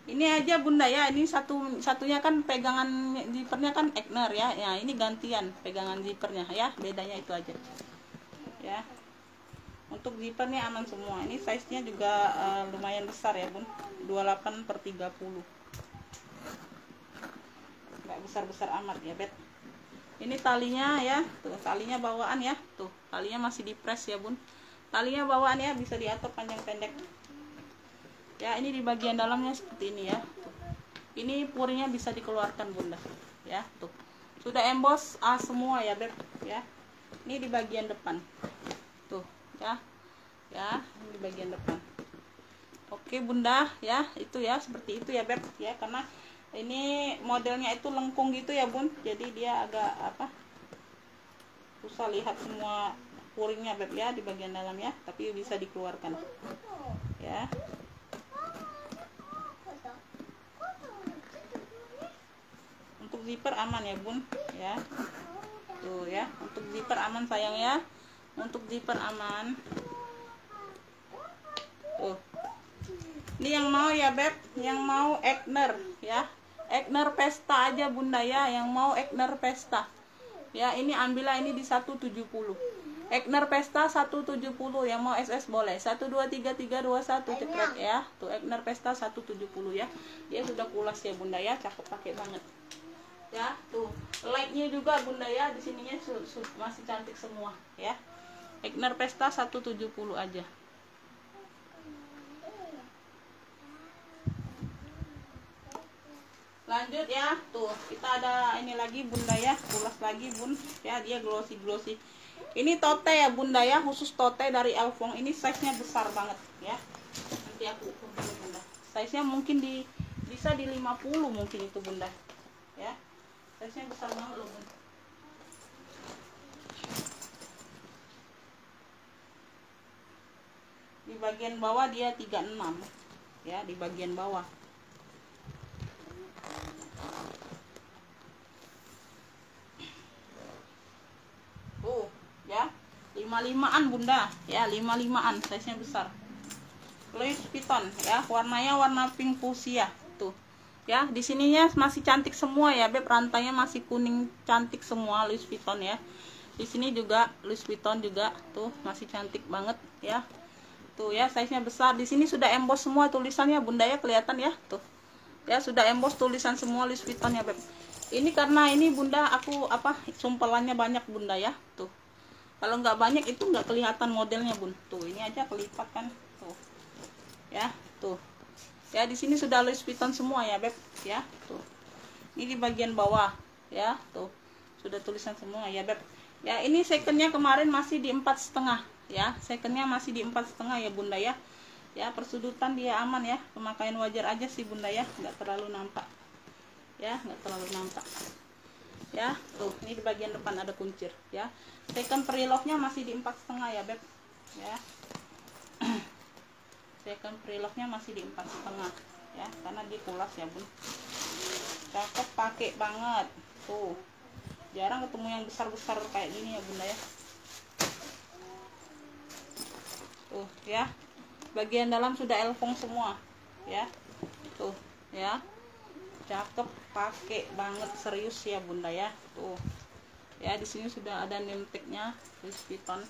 Ini aja bunda ya, ini satunya kan pegangan zippernya kan Egner ya. Ya, ini gantian pegangan zippernya ya, bedanya itu aja. Ya. Untuk zippernya aman semua. Ini size-nya juga lumayan besar ya, Bun. 28/30. Enggak besar-besar amat ya, Bet. Ini talinya ya, tuh talinya bawaan ya. Tuh, talinya masih dipres ya, Bun. Talinya bawaan ya, bisa diatur panjang pendek. Ya, ini di bagian dalamnya seperti ini ya. Tuh. Ini purinya bisa dikeluarkan bunda. Ya, tuh. Sudah emboss semua ya beb. Ya. Ini di bagian depan. Tuh, ya. Ya, ini di bagian depan. Oke bunda, ya itu ya seperti itu ya beb. Ya, karena ini modelnya itu lengkung gitu ya bun. Jadi dia agak apa? Susah lihat semua puringnya beb ya di bagian dalam ya. Tapi bisa dikeluarkan. Ya. Untuk zipper aman ya bun ya. Tuh ya, untuk zipper aman sayang ya. Untuk zipper aman. Tuh. Ini yang mau ya beb, yang mau Egner ya. Egner Pesta aja bunda ya, yang mau Egner Pesta. Ya, ini ambillah ini di 170. Egner Pesta 170, yang mau SS boleh. 12331 cekrek ya. Tuh Egner Pesta 170 ya. Dia sudah kulas ya bunda ya, cakep pakai banget. Ya, tuh. Lightnya juga bunda ya, di sininya masih cantik semua ya. Egner Pesta 170 aja. Lanjut ya, tuh kita ada ini lagi bunda ya, kulas lagi bun ya, dia glossy. Ini tote ya bunda ya, khusus tote dari Elfong. Ini size nya besar banget ya, nanti aku ukur dulu bunda. Size nya mungkin bisa di 50 mungkin itu bunda ya, size nya besar banget loh bun. Di bagian bawah dia 36 ya, di bagian bawah. Tuh ya, 55-an bunda ya, 55-an, size nya besar. Louis Vuitton ya, warnanya warna pink fuchsia tuh ya. Di sininya masih cantik semua ya beb, rantainya masih kuning cantik semua Louis Vuitton ya. Di sini juga Louis Vuitton juga tuh masih cantik banget ya. Tuh ya, size nya besar. Di sini sudah emboss semua tulisannya bunda ya, kelihatan ya tuh ya, sudah emboss tulisan semua Louis Vuitton ya beb. Ini karena ini bunda aku apa, sumpelannya banyak bunda ya. Tuh, kalau nggak banyak itu nggak kelihatan modelnya bun. Tuh ini aja kelipat kan tuh ya. Tuh ya, di sini sudah Louis Vuitton semua ya beb ya. Tuh ini di bagian bawah ya, tuh sudah tulisan semua ya beb ya. Ini secondnya kemarin masih di 4,5 ya, secondnya masih di 4,5 ya bunda ya. Ya, persudutan dia aman ya, pemakaian wajar aja sih bunda ya, nggak terlalu nampak ya, nggak terlalu nampak ya. Tuh ini di bagian depan ada kuncir ya. Second prelocknya masih di 4,5 ya beb ya. Second prelocknya masih di 4,5 ya, karena dia kulas ya bun. Cakep pakai banget tuh, jarang ketemu yang besar-besar kayak gini ya bunda ya. Tuh ya, bagian dalam sudah Elfong semua ya. Tuh ya, cakep pakai banget, serius ya bunda ya. Tuh ya, di sini sudah ada name tag-nya Louis Vuitton.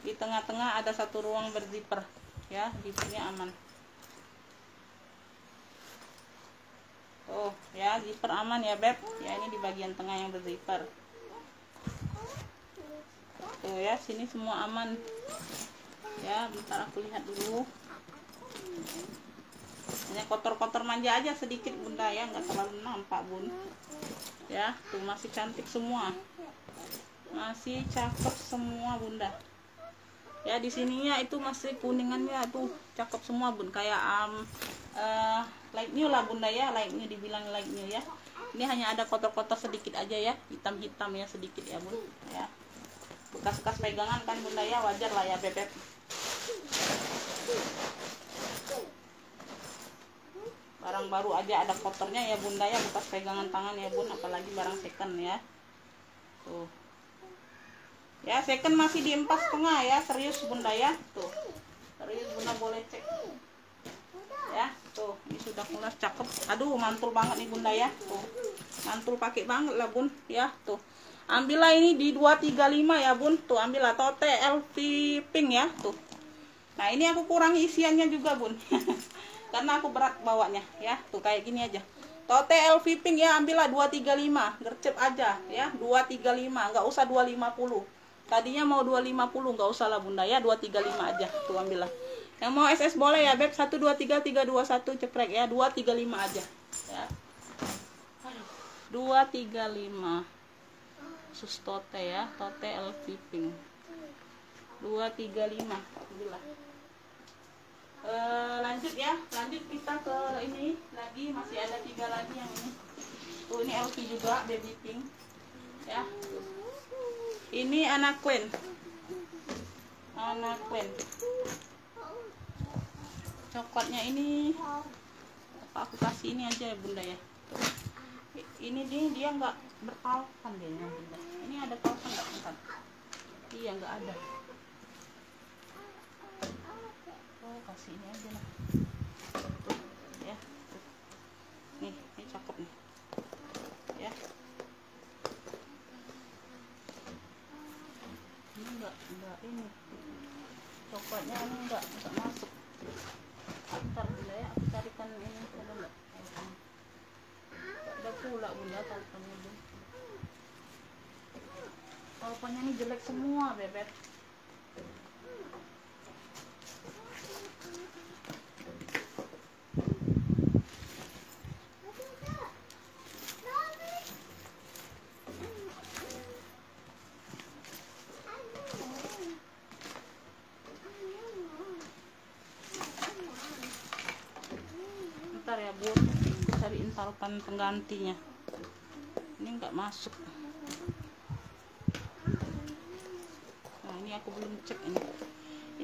Di tengah-tengah ada satu ruang berzipper ya, zippernya aman. Tuh ya, zipper aman ya beb ya. Ini di bagian tengah yang berzipper. Tuh ya, sini semua aman ya. Bentar aku lihat dulu, hanya kotor-kotor manja aja sedikit bunda ya, nggak terlalu nampak bun ya. Tuh masih cantik semua, masih cakep semua bunda ya. Di sininya itu masih kuningannya tuh cakep semua bun, kayak light new lah bunda ya, light new, dibilang light new ya. Ini hanya ada kotor-kotor sedikit aja ya, hitam-hitam ya sedikit ya bun ya. Bekas-bekas pegangan kan bunda ya, wajar lah ya bebek. barang baru aja ada kotornya ya bunda ya, bekas pegangan tangan ya bun, apalagi barang second ya. Tuh ya, second masih di 4,5 ya, serius bunda ya. Tuh serius bunda, boleh cek ya. Tuh ini sudah kulas, cakep. Aduh mantul banget nih bunda ya. Tuh mantul pakai banget lah bun ya. Tuh ambillah ini di 235 ya bun. Tuh ambillah Tote LV Pink ya. Tuh nah ini aku kurangi isiannya juga bun karena aku berat bawanya ya. Tuh kayak gini aja, Tote LV Pink ya, ambillah 235, gercep aja ya, 235, nggak usah 250. Tadinya mau 250, nggak usah lah bunda ya, 235 aja. Tuh ambillah. Yang mau SS boleh ya beb, 123321 ceprek ya, 235 aja ya. 235 sus Tote ya, Tote LV Pink 235 ambillah. Lanjut ya, lanjut kita ke ini lagi, masih ada 3 lagi yang ini. Tuh ini LV juga, baby pink ya. Tuh. Ini anak Queen, coklatnya ini apa aku kasih ini aja ya bunda ya. Tuh. Ini dia nggak berpalkan deh bunda, ini ada palkan nggak kan? Iya nggak ada. Oh kasih ini aja lah. Tuh ya. Tuh. Ini cakep nih ya. Ini enggak ini coklatnya ini enggak masuk. Ntar bunda ya, aku carikan ini ada enggak? Ada pula bunda talipannya bun. Talipannya ini jelek semua bebek. Bentar ya bun, cariin talipan penggantinya. Ini nggak masuk. Nah ini aku belum cek ini.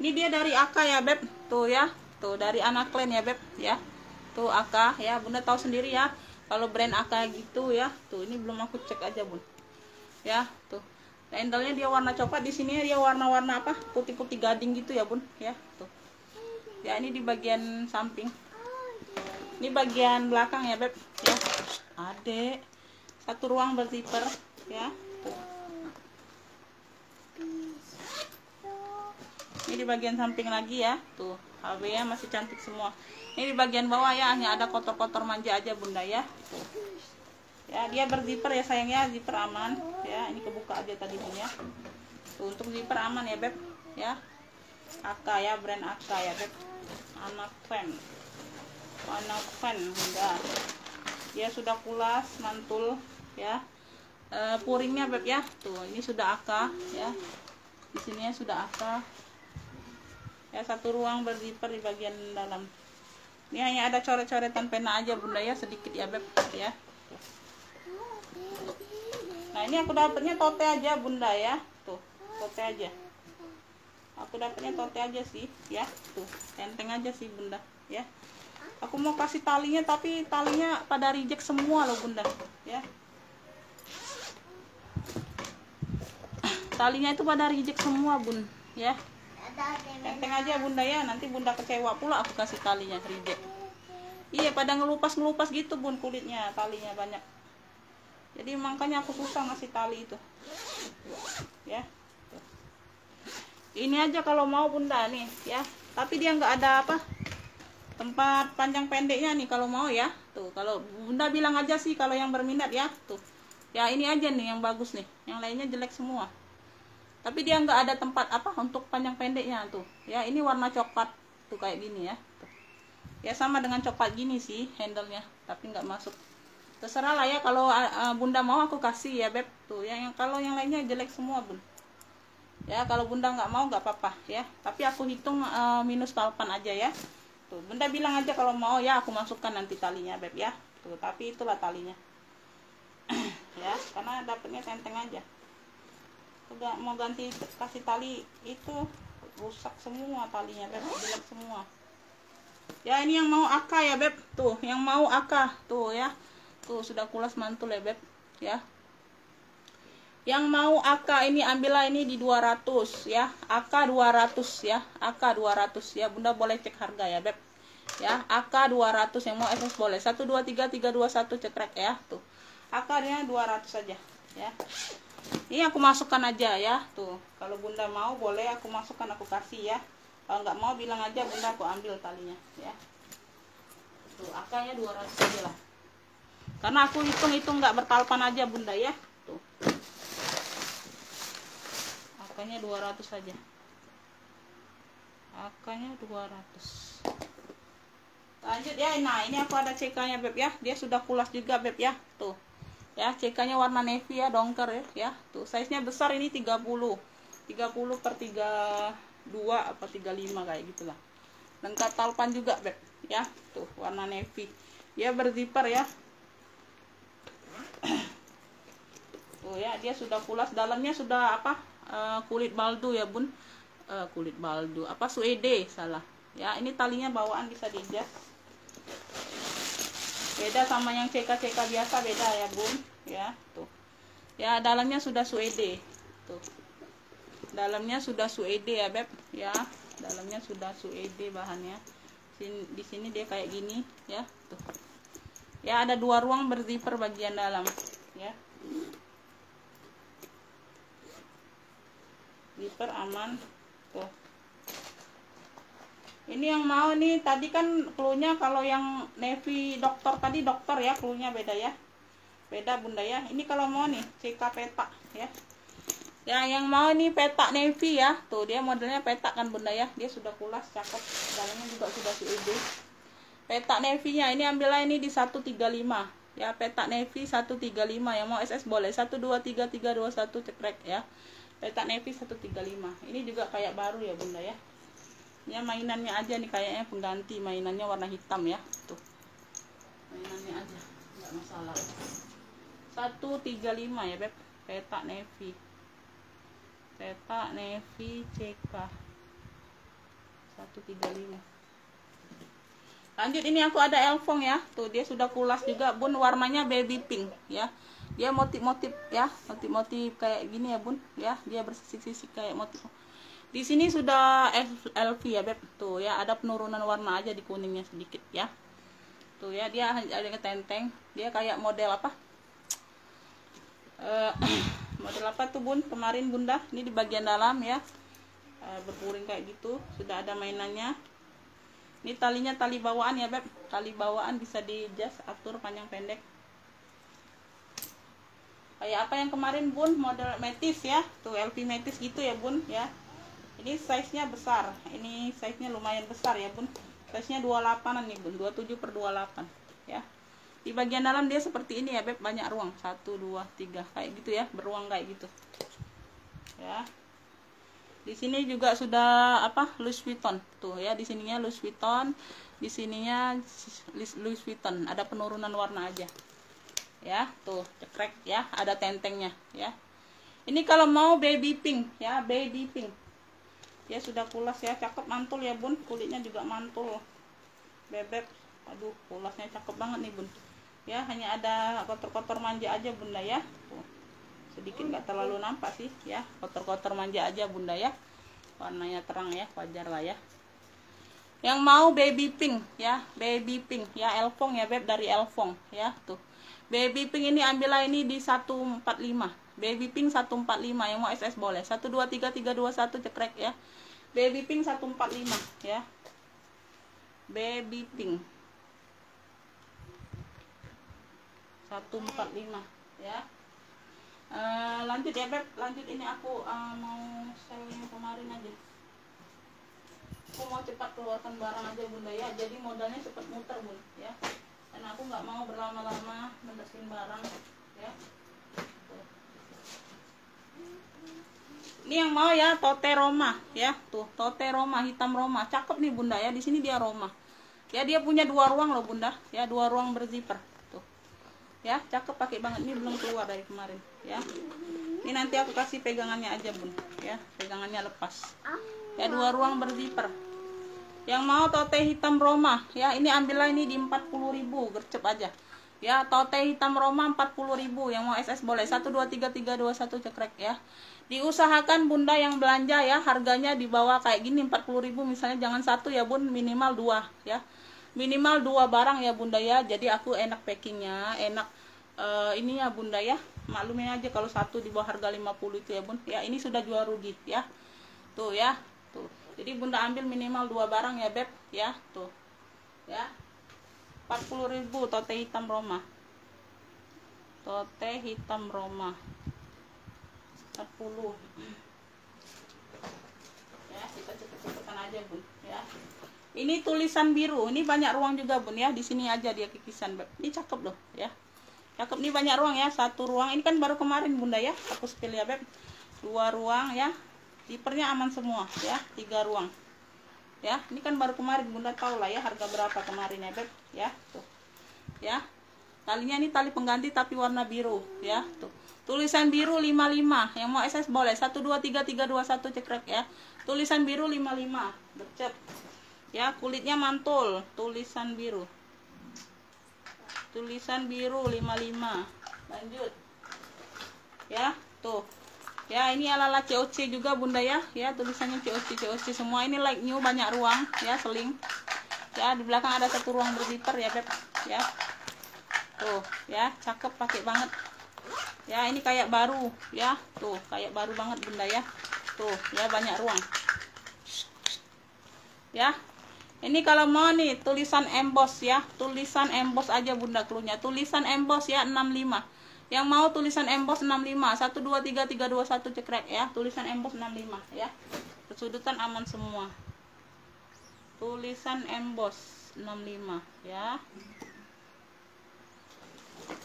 Ini dia dari AK ya beb, tuh ya, tuh dari anak Clan ya beb ya. Tuh AK ya, bunda tahu sendiri ya. Kalau brand AK gitu ya, tuh ini belum aku cek aja bun. Ya tuh, handle-nya dia warna coklat, di sini dia warna-warna apa? Putih-putih gading gitu ya bun ya. Tuh ya, ini di bagian samping. Ini bagian belakang ya beb ya. Adek, satu ruang berzipper ya. Tuh. Ini di bagian samping lagi ya. Tuh HW nya masih cantik semua. Ini di bagian bawah ya, hanya ada kotor-kotor manja aja bunda ya. Tuh. Ya dia berzipper ya sayangnya, zipper aman ya. Ini kebuka aja tadi bun ya. Tuh untuk zipper aman ya beb ya. AK ya, brand AK ya beb. Anak fan bunda. Dia sudah kulas, mantul ya. Puringnya beb ya. Tuh ini sudah AK ya. Di sini sudah AK ya, satu ruang berzipper di bagian dalam. Ini hanya ada coret-coretan pena aja bunda ya, sedikit ya beb ya. Nah ini aku dapatnya Tote aja bunda ya. Tuh Tote aja, aku dapatnya Tote aja sih ya. Tuh enteng aja sih bunda ya. Aku mau kasih talinya tapi talinya pada reject semua loh bunda ya. Talinya itu pada reject semua bun ya. Enteng aja bunda ya, nanti bunda kecewa pula aku kasih talinya reject. Iya pada ngelupas gitu bun kulitnya, talinya banyak. Jadi makanya aku susah ngasih tali itu ya. Ini aja kalau mau bunda nih ya, tapi dia nggak ada apa tempat panjang pendeknya nih kalau mau ya. Tuh kalau bunda bilang aja sih kalau yang berminat ya. Tuh ya ini aja nih yang bagus nih, yang lainnya jelek semua. Tapi dia nggak ada tempat apa untuk panjang pendeknya tuh ya. Ini warna coklat tuh kayak gini ya. Tuh. Ya sama dengan coklat gini sih handle-nya, tapi nggak masuk. Terserah lah ya, kalau bunda mau aku kasih ya beb. Tuh yang kalau yang lainnya jelek semua bun ya. Kalau bunda nggak mau nggak apa-apa ya, tapi aku hitung minus talpan aja ya. Tuh bunda bilang aja kalau mau ya, aku masukkan nanti talinya beb ya. Tuh tapi itulah talinya ya, karena dapetnya enteng aja. Udah mau ganti kasih tali itu rusak semua talinya beb, jelek semua Ya ini yang mau AK ya beb, tuh yang mau AK tuh ya, tuh sudah kulas mantul ya beb ya. Yang mau AK ini ambillah ini di 200 ya, AK 200 ya, AK 200 ya. Bunda boleh cek harga ya beb ya, AK 200 yang mau SS boleh 123321 cekrek ya. Tuh AK nya 200 saja ya. Ini aku masukkan aja ya, tuh kalau bunda mau boleh aku masukkan, aku kasih ya. Kalau nggak mau bilang aja bunda, aku ambil talinya ya. Tuh AK nya 200 aja lah, karena aku hitung nggak bertalpan aja bunda ya. Tuh AK-nya 200 saja. AK-nya 200. Lanjut ya. Nah, ini aku ada CK-nya beb ya. Dia sudah kulas juga beb ya. Tuh. Ya, CK-nya warna navy ya, dongker ya. Tuh, size-nya besar ini 30. 30 per 32 apa 35 kayak gitulah. Lengkap talpan juga beb ya. Tuh, warna navy. Dia berzipper ya. Tuh ya, dia sudah kulas, dalamnya sudah apa? Kulit baldu ya bun, kulit baldu apa suede salah ya. Ini talinya bawaan bisa diadjust, beda sama yang CK biasa, beda ya bun ya. Tuh ya, dalamnya sudah suede, tuh dalamnya sudah suede ya beb ya, dalamnya sudah suede bahannya. Di sini dia kayak gini ya. Tuh ya, ada 2 ruang berzipper bagian dalam ya. Zipper aman tuh. Ini yang mau nih, tadi kan cluenya kalau yang navy dokter tadi dokter ya, cluenya beda ya, beda bunda ya. Ini kalau mau nih CK petak ya, ya yang mau nih petak navy ya. Tuh dia modelnya petak kan bunda ya, dia sudah kulas cakep, dalamnya juga sudah suede. Petak navy nya ini ambillah ini di 135 ya, petak navy 135. yang mau SS boleh 123321 cekrek ya. Petak navy 135. Ini juga kayak baru ya bunda ya. Ya mainannya aja nih kayaknya pengganti, mainannya warna hitam ya. Tuh mainannya aja, nggak masalah. 135 ya beb, petak navy. Petak navy CK 135. Lanjut, ini aku ada elfong ya. Tuh dia sudah kulas juga bun, warnanya baby pink ya. Dia motif-motif ya, motif-motif kayak gini ya bun ya. Dia bersisik-sisik kayak motif. Di sini sudah LV ya beb. Tuh ya, ada penurunan warna aja di kuningnya sedikit ya. Tuh ya, dia ada ketenteng. Dia kayak model apa? Model apa tuh bun kemarin bunda? Ini di bagian dalam ya, berpuring kayak gitu. Sudah ada mainannya. Ini talinya tali bawaan ya beb. Tali bawaan bisa di adjust, atur panjang pendek. Kayak apa yang kemarin bun, model metis ya. Tuh LV metis gitu ya bun ya. Ini size nya besar, ini size nya lumayan besar ya bun. Size nya 28an nih bun, 27 per 28 ya. Di bagian dalam dia seperti ini ya beb, banyak ruang, 1, 2, 3 kayak gitu ya, beruang kayak gitu ya. Di sini juga sudah apa, Louis Vuitton tuh ya. Di sininya Louis Vuitton, di sininya Louis Vuitton. Ada penurunan warna aja ya. Tuh cekrek ya, ada tentengnya ya. Ini kalau mau baby pink ya, baby pink. Dia sudah kulas ya, cakep, mantul ya bun. Kulitnya juga mantul bebek. Aduh, kulasnya cakep banget nih bun ya. Hanya ada kotor-kotor manja aja bunda ya. Tuh sedikit nggak terlalu nampak sih ya, kotor-kotor manja aja bunda ya. Warnanya terang ya, wajar lah ya. Yang mau baby pink ya, baby pink ya, elfong ya beb, dari elfong ya. Tuh baby pink ini ambillah ini di 145, baby pink 145. yang mau SS boleh 123321 cekrek ya. Baby pink 145 ya, baby pink 145 ya. Lanjut ya beb, lanjut. Ini aku mau sel yang kemarin aja. Aku mau cepat keluarkan barang aja bunda ya, jadi modalnya cepat muter bun ya, karena aku nggak mau berlama-lama mendesin barang ya. Tuh. Ini yang mau ya, tote Roma ya. Tuh tote Roma, hitam Roma, cakep nih bunda ya. Di sini dia Roma ya, dia punya 2 ruang loh bunda ya, 2 ruang berzipper tuh ya, cakep, pakai banget. Ini belum keluar dari kemarin ya. Ini nanti aku kasih pegangannya aja bun ya, pegangannya lepas ya. 2 ruang berzipper Yang mau tote hitam Roma ya, ini ambillah ini di 40.000, gercep aja. Ya, tote hitam Roma 40.000. Yang mau SS boleh. 123321 cekrek ya. Diusahakan Bunda yang belanja ya, harganya di bawah kayak gini 40.000 misalnya, jangan satu ya Bun, minimal 2 ya. Minimal 2 barang ya Bunda ya. Jadi aku enak packingnya, enak ini ya Bunda ya. Maklumin aja kalau satu di bawah harga 50 itu ya Bun. Ya, ini sudah jual rugi ya. Tuh ya, tuh. Jadi Bunda ambil minimal 2 barang ya Beb ya, tuh. Ya. 40.000 tote hitam Roma. Tote hitam Roma. 40. Ya, kita cepet-cepetan aja Bun ya. Ini tulisan biru, ini banyak ruang juga Bun ya. Di sini aja dia kikisan Beb. Ini cakep loh ya. Cakep, nih banyak ruang ya. 1 ruang. Ini kan baru kemarin Bunda ya. Aku spill ya Beb. 2 ruang ya. Zippernya aman semua ya. 3 ruang. Ya, ini kan baru kemarin Bunda tahu lah ya harga berapa kemarin ya Beb ya, tuh. Ya. Talinya ini tali pengganti tapi warna biru ya, tuh. Tulisan biru 55. Yang mau SS boleh. 123321 cekrek ya. Tulisan biru 55. Bercep. Ya, kulitnya mantul, tulisan biru. Tulisan biru 55. Lanjut. Ya, tuh. Ya, ini ala-ala COC juga Bunda ya. Ya, tulisannya COC semua. Ini like new, banyak ruang ya, seling. Ya, di belakang ada 1 ruang berzipper ya Beb ya. Tuh, ya, cakep, pakai banget. Ya, ini kayak baru ya. Tuh, kayak baru banget Bunda ya. Tuh, ya, banyak ruang. Ya. Ini kalau mau nih tulisan emboss ya. Tulisan emboss aja Bunda klunya. Tulisan emboss ya 65. Yang mau tulisan emboss 65. 123321 cekrek ya. Tulisan emboss 65 ya. Kesudutan aman semua. Tulisan emboss 65 ya.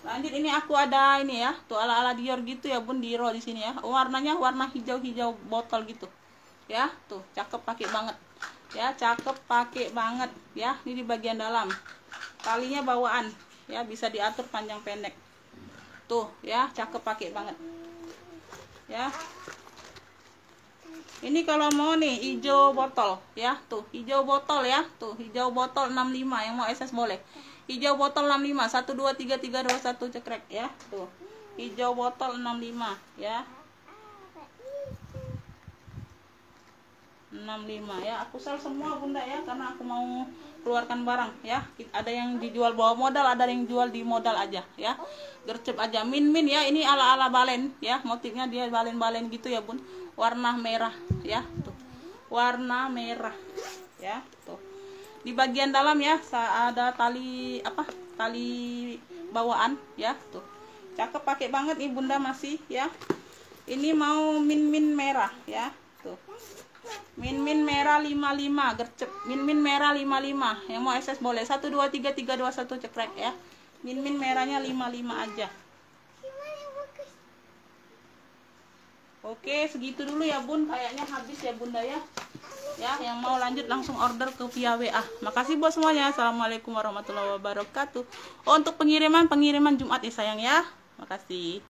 Lanjut, ini aku ada ini ya. Tuh ala-ala Dior gitu ya Bun, Diro di sini ya. Warnanya warna hijau-hijau botol gitu. Ya, tuh cakep, pakai banget. Ya, cakep, pakai banget ya. Ini di bagian dalam. Talinya bawaan ya, bisa diatur panjang pendek. Tuh ya, cakep, pakai banget. Ya. Ini kalau mau nih hijau botol ya, tuh hijau botol ya, tuh hijau botol 65. Yang mau SS boleh. Hijau botol 65. 123321 cekrek ya, tuh. Hijau botol 65 ya. 65 ya. Aku sel semua Bunda ya, karena aku mau keluarkan barang ya. Ada yang dijual bawa modal, ada yang jual di modal aja ya. Gercep aja. Min ya, ini ala-ala balen ya. Motifnya dia balen-balen gitu ya Bun. Warna merah ya, tuh. Warna merah ya, tuh. Di bagian dalam ya ada tali apa? Tali bawaan ya, tuh. Cakep, pakai banget nih Bunda masih ya. Ini mau min merah ya, tuh. Min merah 55, gercep. Min merah 55. Yang mau SS boleh. 123321 cekrek ya. Min merahnya 55 aja. Oke, segitu dulu ya Bun. Kayaknya habis ya Bunda ya. Ya, yang mau lanjut langsung order ke via WA. Makasih buat semuanya. Assalamualaikum warahmatullahi wabarakatuh. Oh, untuk pengiriman Jumat ya sayang ya. Makasih.